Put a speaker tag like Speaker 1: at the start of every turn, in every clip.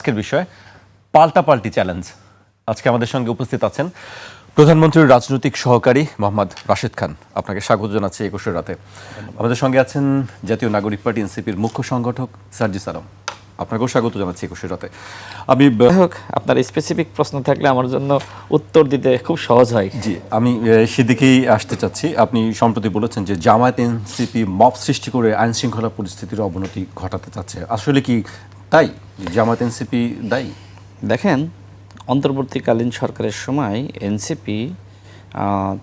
Speaker 1: আজকের বিষয় পাল্টাপাল্টি চ্যালেঞ্জ। আজকে আমাদের সঙ্গে উপস্থিত আছেন প্রধানমন্ত্রীর রাজনৈতিক সহকারী মোহাম্মদ রাশেদ খান। আপনাকে স্বাগত জানাচ্ছি ২১ রাতে। আমাদের সঙ্গে আছেন জাতীয় নাগরিক পার্টি এনসিপির মুখ্য সংগঠক সার্জিস আলম। আপনাকেও স্বাগত জানাচ্ছি ২১ রাতে। আমি
Speaker 2: আপনার স্পেসিফিক প্রশ্ন থাকলে আমার জন্য উত্তর দিতে খুব সহজ হয়।
Speaker 1: জি, আমি সেদিকেই আসতে চাচ্ছি। আপনি সম্প্রতি বলেছেন যে জামায়াত এনসিপি মব সৃষ্টি করে আইন শৃঙ্খলা পরিস্থিতির অবনতি ঘটাতে চাচ্ছে। আসলে কি তাই? জামায়াত এনসিপি দায়ী?
Speaker 2: দেখেন, অন্তর্বর্তীকালীন সরকারের সময় এনসিপি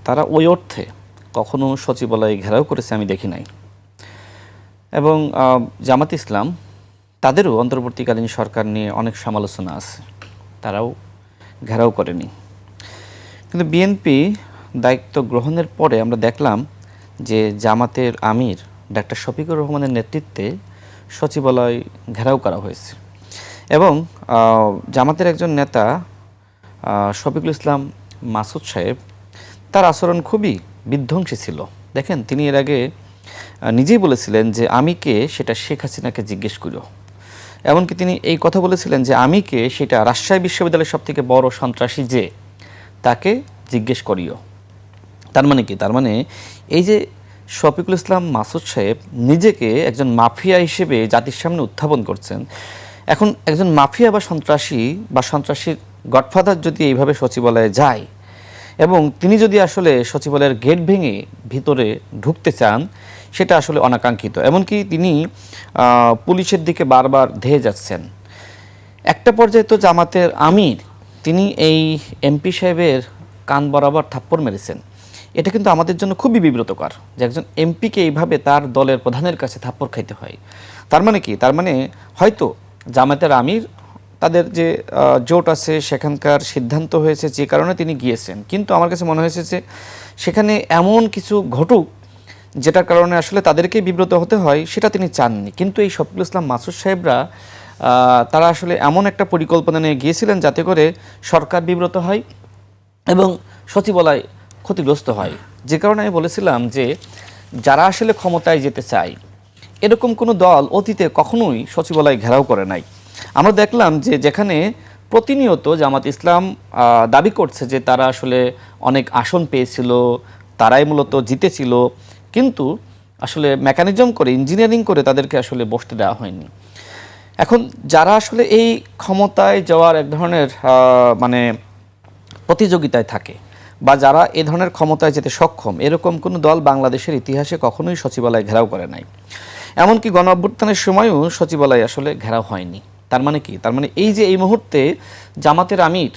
Speaker 2: তারা ওই অর্থে কখনো সচিবালয় ঘেরাও করেছে আমি দেখি নাই, এবং জামাত ইসলাম তাদেরও অন্তর্বর্তীকালীন সরকার নিয়ে অনেক সমালোচনা আছে, তারাও ঘেরাও করেনি। কিন্তু বিএনপি দায়িত্ব গ্রহণের পরে আমরা দেখলাম যে জামাতের আমির ডাক্তার শফিকুর রহমানের নেতৃত্বে সচিবালয় ঘেরাও করা হয়েছে, এবং জামাতের একজন নেতা শফিকুল ইসলাম মাসুদ সাহেব, তার আচরণ খুবই বিধ্বংসী ছিল। দেখেন, তিনি এর আগে নিজেই বলেছিলেন যে আমি কে সেটা শেখ হাসিনাকে জিজ্ঞেস করিও। এমনকি তিনি এই কথা বলেছিলেন যে আমি কে সেটা রাজশাহী বিশ্ববিদ্যালয়ের সবথেকে বড় সন্ত্রাসী যে, তাকে জিজ্ঞেস করিও। তার মানে কি? তার মানে এই যে শফিকুল ইসলাম মাসুদ সাহেব নিজেকে একজন মাফিয়া হিসেবে জাতির সামনে উত্থাপন করছেন। এখন একজন মাফিয়া বা সন্ত্রাসীর গডফাদার যদি এইভাবে সচিবালয়ে যায়, এবং তিনি যদি আসলে সচিবালয়ের গেট ভেঙে ভিতরে ঢুকতে চান, সেটা আসলে অনাকাঙ্ক্ষিত। এমনকি তিনি পুলিশের দিকে বারবার ধেয়ে যাচ্ছেন। একটা পর্যায়ে তো জামাতের আমির তিনি এই এমপি সাহেবের কান বরাবর থাপ্পড় মেরেছেন। এটা কিন্তু আমাদের জন্য খুবই বিব্রতকর যে একজন এমপিকে এইভাবে তার দলের প্রধানের কাছে থাপ্পড় খাইতে হয়। তার মানে কি? তার মানে হয়তো জামাতের আমির তাদের যে জোট আছে সেখানকার সিদ্ধান্ত হয়েছে যে কারণে তিনি গিয়েছেন, কিন্তু আমার কাছে মনে হয়েছে যে সেখানে এমন কিছু ঘটুক যেটার কারণে আসলে তাদেরকেই বিব্রত হতে হয়, সেটা তিনি চাননি। কিন্তু এই শফিকুল ইসলাম মাসুদ সাহেবরা তারা আসলে এমন একটা পরিকল্পনা নিয়ে গিয়েছিলেন যাতে করে সরকার বিব্রত হয় এবং সচিবালয় ক্ষতিগ্রস্ত হয়। যে কারণে আমি বলেছিলাম যে যারা আসলে ক্ষমতায় যেতে চায়, এরকম কোনো দল অতীতে কখনোই সচিবালয় ঘেরাও করে নাই। আমরা দেখলাম যে যেখানে প্রতিনিয়ত জামাত ইসলাম দাবি করছে যে তারা আসলে অনেক আসন পেয়েছিল, তারাই মূলত জিতেছিল, কিন্তু আসলে মেকানিজম করে, ইঞ্জিনিয়ারিং করে তাদেরকে আসলে বসতে দেওয়া হয়নি। এখন যারা আসলে এই ক্ষমতায় যাওয়ার এক ধরনের মানে প্রতিযোগিতায় থাকে, বা যারা এ ধরনের ক্ষমতায় যেতে সক্ষম, এরকম কোনো দল বাংলাদেশের ইতিহাসে কখনোই সচিবালয় ঘেরাও করে নাই। এমনকি গণ অভ্যুত্থানের সময়ও সচিবালয় আসলে ঘেরাও হয়নি। তার মানে কি? তার মানে এই যে এই মুহূর্তে জামাতের আমির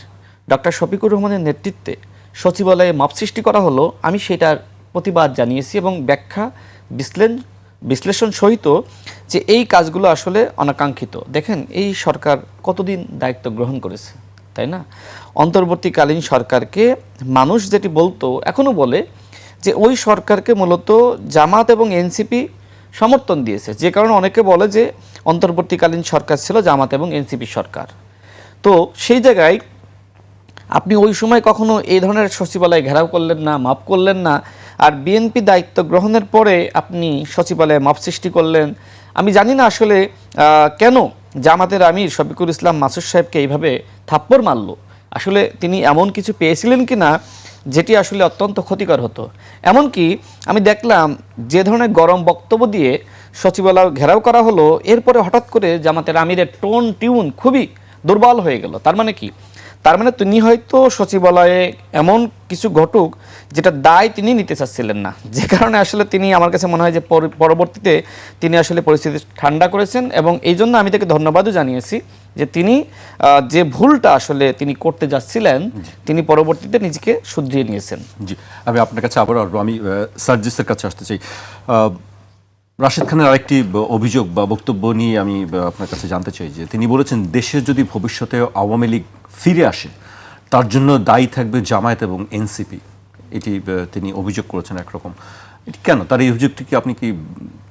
Speaker 2: ডক্টর শফিকুর রহমানের নেতৃত্বে সচিবালয়ে মব সৃষ্টি করা হলো, আমি সেটার প্রতিবাদ জানিয়েছি এবং ব্যাখ্যা বিশ্লেষণ সহিত যে এই কাজগুলো আসলে অনাকাঙ্ক্ষিত। দেখেন, এই সরকার কতদিন দায়িত্ব গ্রহণ করেছে, তাই না? অন্তর্বর্তীকালীন সরকারকে মানুষ যেটি বলতো, এখনও বলে যে ওই সরকারকে মূলত জামাত এবং এনসিপি সমর্থন দিয়েছে, যে কারণে অনেকে বলে যে অন্তর্বর্তীকালীন সরকার ছিল জামাত এবং এনসিপি সরকার। তো সেই জায়গায় আপনি ওই সময় কখনো এই ধরনের সচিবালয় ঘেরাও করলেন না, মাপ করলেন না, আর বিএনপি দায়িত্ব গ্রহণের পরে আপনি সচিবালয়ে মাপ সৃষ্টি করলেন। আমি জানি না আসলে কেন জামাতের আমির শফিকুল ইসলাম মাসুদ সাহেবকে এইভাবে থাপ্পড় মারল। আসলে তিনি এমন কিছু পেয়েছিলেন কি না যেটি আসলে অত্যন্ত ক্ষতিকর হতো। এমনকি আমি দেখলাম যে ধরনের গরম বক্তব্য দিয়ে সচিবালয় ঘেরাও করা হলো, এরপরে হঠাৎ করে জামাতের আমিরের টিউন খুবই দুর্বল হয়ে গেল। তার মানে কি? তার মানে তিনি হয়তো সচিবালয়ে এমন কিছু ঘটুক যেটা দায় তিনি নিতে চাচ্ছিলেন না, যে কারণে আসলে তিনি, আমার কাছে মনে হয় যে পরবর্তীতে তিনি আসলে পরিস্থিতি ঠান্ডা করেছেন, এবং এই জন্য আমি তাকে ধন্যবাদও জানিয়েছি যে তিনি যে ভুলটা আসলে তিনি করতে যাচ্ছিলেন, তিনি পরবর্তীতে নিজেকে শুধরিয়ে নিয়েছেন।
Speaker 1: জি, আমি আপনার কাছে আবারও আসবো। আমি সার্জিসের কাছে আসতে চাই। রাশেদ খানের আরেকটি অভিযোগ বা বক্তব্য নিয়ে আমি আপনার কাছে জানতে চাই যে তিনি বলেছেন দেশে যদি ভবিষ্যতে আওয়ামী লীগ ফিরে আসে, তার জন্য দায়ী থাকবে জামায়াত এবং এনসিপি। এটি তিনি অভিযোগ করেছেন একরকম। এটি কেন? তার এই অভিযোগটি কি আপনি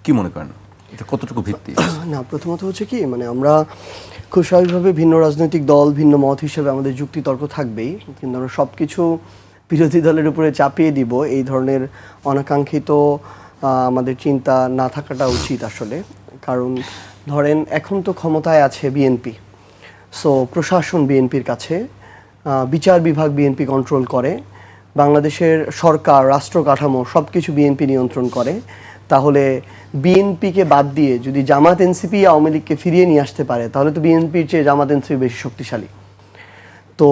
Speaker 1: কি মনে করেন? এটা কতটুকু ভিত্তি?
Speaker 3: না, প্রথমত হচ্ছে কি, মানে আমরা খুব স্বাভাবিকভাবে ভিন্ন রাজনৈতিক দল, ভিন্ন মত হিসেবে আমাদের যুক্তি তর্ক থাকবেই, কিন্তু আমরা সব কিছু বিরোধী দলের উপরে চাপিয়ে দিব, এই ধরনের অনাকাঙ্ক্ষিত আমাদের চিন্তা না থাকাটা উচিত আসলে। কারণ ধরেন এখন তো ক্ষমতায় আছে বিএনপি, সো প্রশাসন বিএনপির কাছে, বিচার বিভাগ বিএনপি কন্ট্রোল করে, বাংলাদেশের সরকার রাষ্ট্র কাঠামো সব কিছু বিএনপি নিয়ন্ত্রণ করে। তাহলে বিএনপিকে বাদ দিয়ে যদি জামাত এনসিপি আওয়ামী লীগকে ফিরিয়ে নিয়ে আসতে পারে তাহলে তো বিএনপির চেয়ে জামাত এনসিপি বেশি শক্তিশালী। তো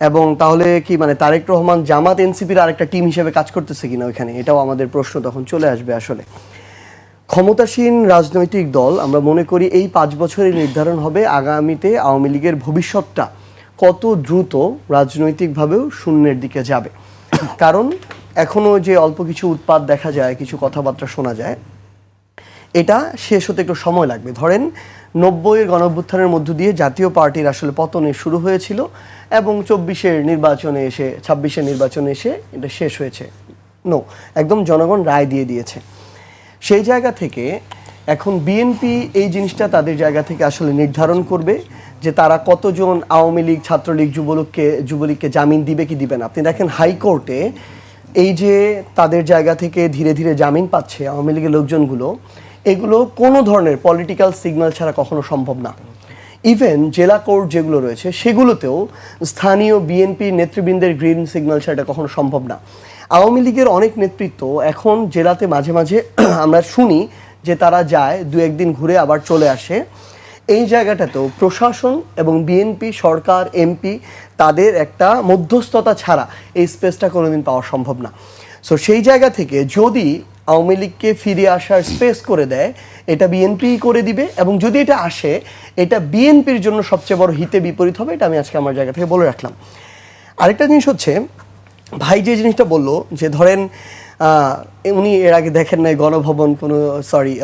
Speaker 3: এবং তাহলে কি মানে তারেক রহমান জামাত এনসিপির আরেকটা টিম হিসেবে কাজ করতেছে কিনা ওইখানে, এটাও আমাদের প্রশ্ন তখন চলে আসবে। আসলে ক্ষমতাসীন রাজনৈতিক দল, আমরা মনে করি এই 5 বছরে নির্ধারণ হবে আগামীতে আওয়ামী লীগের ভবিষ্যৎটা কত দ্রুত রাজনৈতিকভাবেও শূন্যের দিকে যাবে। কারণ এখনও যে অল্প কিছু উৎপাত দেখা যায়, কিছু কথাবার্তা শোনা যায়, এটা শেষ হতে একটু সময় লাগবে। ধরেন 90-এর গণঅভ্যুত্থানের মধ্য দিয়ে জাতীয় পার্টির আসলে পতনে শুরু হয়েছিল এবং 24-এর নির্বাচনে এসে 26-এর নির্বাচনে এসে এটা শেষ হয়েছে। একদম জনগণ রায় দিয়ে দিয়েছে। সেই জায়গা থেকে এখন বিএনপি এই জিনিসটা তাদের জায়গা থেকে আসলে নির্ধারণ করবে যে তারা কতজন আওয়ামী লীগ, ছাত্রলীগ, যুবলীগকে জামিন দিবে কি দিবে না। আপনি দেখেন হাইকোর্টে এই যে তাদের জায়গা থেকে ধীরে ধীরে জামিন পাচ্ছে আওয়ামী লীগের লোকজনগুলো, এগুলো কোনো ধরনের পলিটিক্যাল সিগন্যাল ছাড়া কখনো সম্ভব না। ইভেন জেলা কোর্ট যেগুলো রয়েছে সেগুলোতেও স্থানীয় বিএনপি নেতৃবৃন্দের গ্রিন সিগন্যাল ছাড়া এটা কখনো সম্ভব না। আওয়ামী লীগের অনেক নেতৃত্ব এখন জেলাতে মাঝে মাঝে আমরা শুনি যে তারা যায়, 2-1 দিন ঘুরে আবার চলে আসে। এই জায়গাটাতেও প্রশাসন এবং বিএনপি, সরকার, এমপি তাদের একটা মধ্যস্থতা ছাড়া এই স্পেসটা কোনোদিন পাওয়া সম্ভব না। সো সেই জায়গা থেকে যদি আওয়ামী লীগকে ফিরে আসার স্পেস করে দেয়, এটা বিএনপি করে দিবে, এবং যদি এটা আসে এটা বিএনপির জন্য সবচেয়ে বড় হিতে বিপরীত হবে। এটা আমি আজকে আমার জায়গা থেকে বলে রাখলাম। আরেকটা জিনিস হচ্ছে, ভাই যে জিনিসটা বললো যে ধরেন উনি এর আগে দেখেন নাই গণভবন কোনো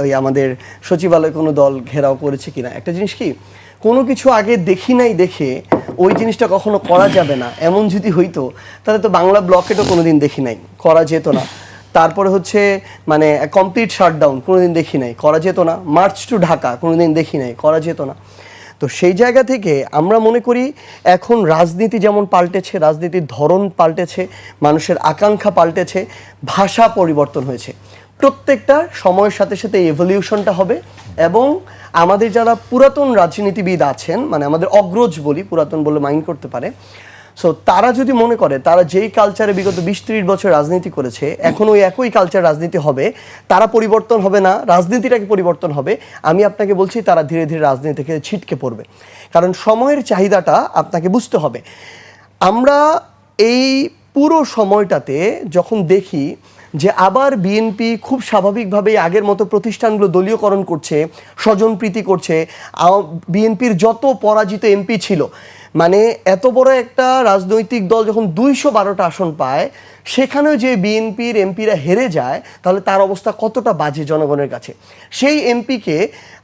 Speaker 3: ওই আমাদের সচিবালয় কোনো দল ঘেরাও করেছে কিনা। একটা জিনিস কি, কোনো কিছু আগে দেখি নাই দেখে ওই জিনিসটা কখনো করা যাবে না, এমন যদি হইতো তাহলে তো বাংলা ব্লকেটও কোনোদিন দেখি নাই, করা যেত না। তারপরে হচ্ছে মানে কমপ্লিট শাটডাউন কোনোদিন দেখি নাই, করা যেত না। মার্চ টু ঢাকা কোনোদিন দেখি নাই, করা যেত না। তো সেই জায়গা থেকে আমরা মনে করি এখন রাজনীতি যেমন পাল্টেছে, রাজনীতির ধরন পাল্টেছে, মানুষের আকাঙ্ক্ষা পাল্টেছে, ভাষা পরিবর্তন হয়েছে। প্রত্যেকটা সময়ের সাথে সাথে এভলিউশনটা হবে। এবং আমাদের যারা পুরাতন রাজনীতিবিদ আছেন, মানে আমাদের অগ্রজ বলি, পুরাতন বলে মাইন্ড করতে পারে, সো তারা যদি মনে করে তারা যেই কালচারে বিগত 20-30 বছর রাজনীতি করেছে এখন ওই একই কালচার রাজনীতি হবে, তারা পরিবর্তন হবে না, রাজনীতিটাকে পরিবর্তন হবে, আমি আপনাকে বলছি তারা ধীরে ধীরে রাজনীতি থেকে ছিটকে পড়বে। কারণ সময়ের চাহিদাটা আপনাকে বুঝতে হবে। আমরা এই পুরো সময়টাতে যখন দেখি যে আবার বিএনপি খুব স্বাভাবিকভাবেই আগের মতো প্রতিষ্ঠানগুলো দলীয়করণ করছে, স্বজনপ্রীতি করছে, বিএনপির যত পরাজিত এমপি ছিল, মানে এত বড় একটা রাজনৈতিক দল যখন 212টা আসন পায়, সেখানেও যে বিএনপির এমপিরা হেরে যায় তাহলে তার অবস্থা কতটা বাজে জনগণের কাছে। সেই এমপিকে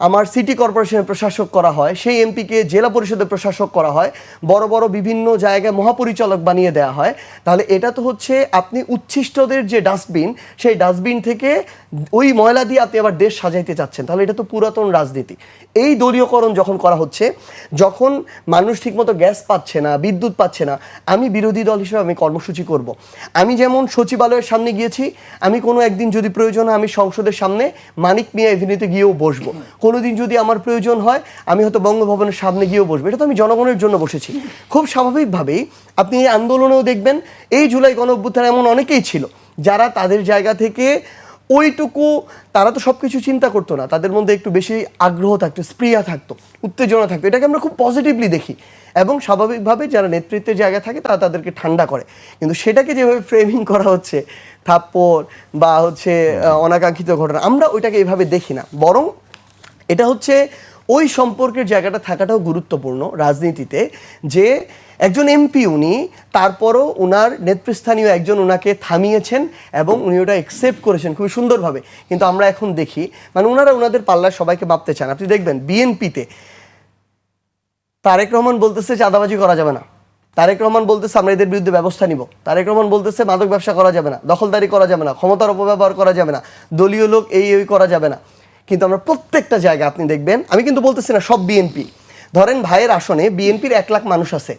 Speaker 3: আমার সিটি কর্পোরেশনের প্রশাসক করা হয়, সেই এমপিকে জেলা পরিষদের প্রশাসক করা হয়, বড় বড় বিভিন্ন জায়গায় মহাপরিচালক বানিয়ে দেওয়া হয়। তাহলে এটা তো হচ্ছে আপনি উচ্ছিষ্টদের যে ডাস্টবিন, সেই ডাস্টবিন থেকে ওই ময়লা দিয়ে আপনি আবার দেশ সাজাইতে চাচ্ছেন। তাহলে এটা তো পুরাতন রাজনীতি। এই দলীয়করণ যখন করা হচ্ছে, যখন মানুষ ঠিকমতো গ্যাস পাচ্ছে না, বিদ্যুৎ পাচ্ছে না, আমি বিরোধী দল হিসেবে আমি কর্মসূচি করব। আমি যেমন সচিবালয়ের সামনে গিয়েছি, আমি কোনো একদিন যদি প্রয়োজন হয় আমি সংসদের সামনে মানিক মিয়া এভিনিউতে গিয়েও বসবো। কোনোদিন যদি আমার প্রয়োজন হয় আমি হয়তো বঙ্গভবনের সামনে গিয়েও বসবো। এটা তো আমি জনগণের জন্য বসেছি। খুব স্বাভাবিকভাবেই আপনি এই আন্দোলনেও দেখবেন, এই জুলাই গণঅভ্যুত্থানে এমন অনেকেই ছিল যারা তাদের জায়গা থেকে ওইটুকু, তারা তো সব কিছু চিন্তা করতো না, তাদের মধ্যে একটু বেশি আগ্রহ থাকতো, স্পৃহা থাকতো, উত্তেজনা থাকতো। এটাকে আমরা খুব পজিটিভলি দেখি এবং স্বাভাবিকভাবে যারা নেতৃত্বের জায়গায় থাকে তারা তাদেরকে ঠান্ডা করে। কিন্তু সেটাকে যেভাবে ফ্রেমিং করা হচ্ছে, থাপ্পড় বা হচ্ছে অনাকাঙ্ক্ষিত ঘটনা, আমরা ওইটাকে এইভাবে দেখি না। বরং এটা হচ্ছে ওই সম্পর্কের জায়গাটা থাকাটাও গুরুত্বপূর্ণ রাজনীতিতে, যে একজন এমপি উনি, তারপরও উনার নেতৃস্থানীয় একজন উনাকে থামিয়েছেন এবং উনি ওটা অ্যাকসেপ্ট করেছেন খুবই সুন্দরভাবে। কিন্তু আমরা এখন দেখি মানে ওনারা ওনাদের পাল্লায় সবাইকে মাপতে চান। আপনি দেখবেন বিএনপিতে তারেক রহমান বলতেছে চাঁদাবাজি করা যাবে না, তারেক রহমান বলতেছে আমরা এদের বিরুদ্ধে ব্যবস্থা নিব, তারেক রহমান বলতেছে মাদক ব্যবসা করা যাবে না, দখলদারি করা যাবে না, ক্ষমতার অপব্যবহার করা যাবে না, দলীয় লোক এই করা যাবে না। কিন্তু আমরা প্রত্যেকটা জায়গায় আপনি দেখবেন, আমি কিন্তু বলতেছি না সব বিএনপি, ধরেন ভাইয়ের আসনে বিএনপির 1 লাখ মানুষ আছে,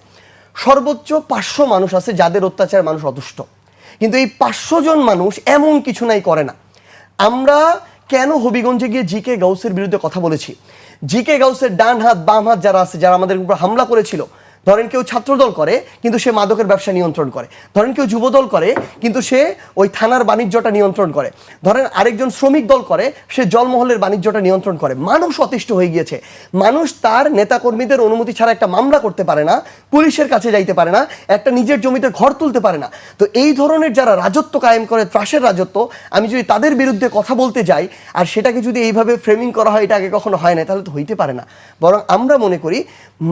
Speaker 3: সর্বোচ্চ 500 মানুষ আছে যাদের অত্যাচার মানুষ অতুষ্ট। কিন্তু এই 500 জন মানুষ এমন কিছু নাই করে না। আমরা কেন হবিগঞ্জে গিয়ে জিকে গাউসের বিরুদ্ধে কথা বলেছি? জিকে গাউসের ডান হাত বাম হাত যারা আছে, যারা আমাদের উপর হামলা করেছিল, ধরেন কেউ ছাত্রদল করে কিন্তু সে মাদকের ব্যবসা নিয়ন্ত্রণ করে, ধরেন কেউ যুবদল করে কিন্তু সে ওই থানার বাণিজ্যটা নিয়ন্ত্রণ করে, ধরেন আরেকজন শ্রমিক দল করে সে জলমহলের বাণিজ্যটা নিয়ন্ত্রণ করে। মানুষ অতিষ্ঠ হয়ে গিয়েছে, মানুষ তার নেতাকর্মীদের অনুমতি ছাড়া একটা মামলা করতে পারে না, পুলিশের কাছে যাইতে পারে না, একটা নিজের জমিতে ঘর তুলতে পারে না। তো এই ধরনের যারা রাজত্ব কায়েম করে, ত্রাসের রাজত্ব, আমি যদি তাদের বিরুদ্ধে কথা বলতে যাই আর সেটাকে যদি এইভাবে ফ্রেমিং করা হয়, এটা আগে কখনো হয় না, তাহলে তো হইতে পারে না। বরং আমরা মনে করি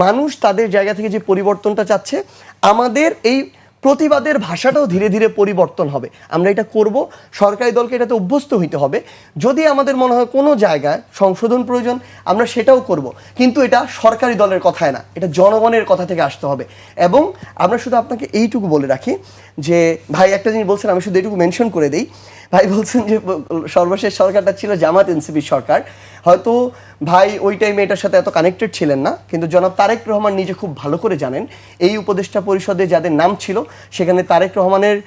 Speaker 3: মানুষ তাদের জায়গা থেকে যে পরিবর্তনটা চাচ্ছে, আমাদের এই প্রতিবাদের ভাষাটাও ধীরে ধীরে পরিবর্তন হবে। আমরা এটা করব, সরকারি দলকে এটাতে অভ্যস্ত হইতে হবে। যদি আমাদের মনে হয় কোনো জায়গায় সংশোধন প্রয়োজন, আমরা সেটাও করব, কিন্তু এটা সরকারি দলের কথায় না, এটা জনগণের কথা থেকে আসতে হবে। এবং আমরা শুধু আপনাকে এইটুকু বলে রাখি যে ভাই একটা জিনিস বলছেন, আমি শুধু এইটুকু মেনশন করে দিই। ভাই বলছেন যে সর্বশেষ সরকারটা ছিল জামাত এনসিপির সরকার, হয়তো ভাই ওই টাইমে এটার সাথে এত কানেক্টেড ছিলেন না, কিন্তু জনাব তারেক রহমান নিজে খুব ভালো করে জানেন এই উপদেষ্টা পরিষদে যাদের নাম ছিল সেখানে তারেক রহমানের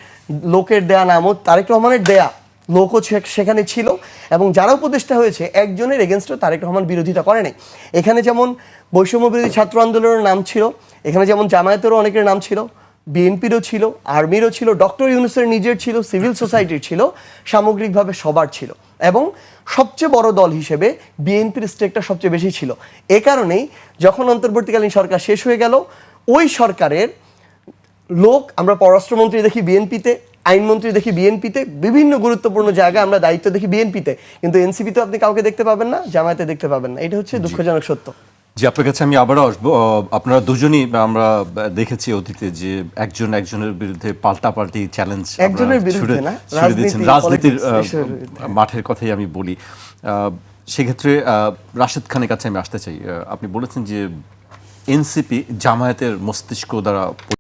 Speaker 3: লোকের দেয়া নামও, তারেক রহমানের দেয়া লোকও সেখানে ছিল, এবং যারা উপদেষ্টা হয়েছে একজনের এগেনস্টও তারেক রহমান বিরোধিতা করে নাই। এখানে যেমন বৈষম্য বিরোধী ছাত্র আন্দোলনের নাম ছিল, এখানে যেমন জামায়াতেরও অনেকের নাম ছিল, বিএনপিরও ছিল, আর্মিরও ছিল, ডক্টর ইউনূসের নিজের ছিল, সিভিল সোসাইটির ছিল, সামগ্রিকভাবে সবার ছিল। এবং সবচেয়ে বড় দল হিসেবে বিএনপির স্টেকটা সবচেয়ে বেশি ছিল। এ কারণেই যখন অন্তর্বর্তীকালীন সরকার শেষ হয়ে গেল, ওই সরকারের লোক আমরা পররাষ্ট্রমন্ত্রী দেখি বিএনপিতে, আইনমন্ত্রী দেখি বিএনপিতে, বিভিন্ন গুরুত্বপূর্ণ জায়গায় আমরা দায়িত্ব দেখি বিএনপিতে, কিন্তু এনসিপিতে আপনি কাউকে দেখতে পাবেন না, জামায়াতে দেখতে পাবেন না। এটা হচ্ছে দুঃখজনক সত্য।
Speaker 1: যে আপনার কাছে আমি আবারও আসবো। আপনারা দুজনই আমরা দেখেছি অতীতে যে একজনের বিরুদ্ধে পাল্টাপাল্টি চ্যালেঞ্জ
Speaker 3: একজনের বিরুদ্ধে না,
Speaker 1: রাজনীতির মাঠের কথাই আমি বলি। সেক্ষেত্রে রাশেদ খানের কাছে আমি আসতে চাই। আপনি বলেছেন যে এনসিপি জামায়াতের মস্তিষ্ক দ্বারা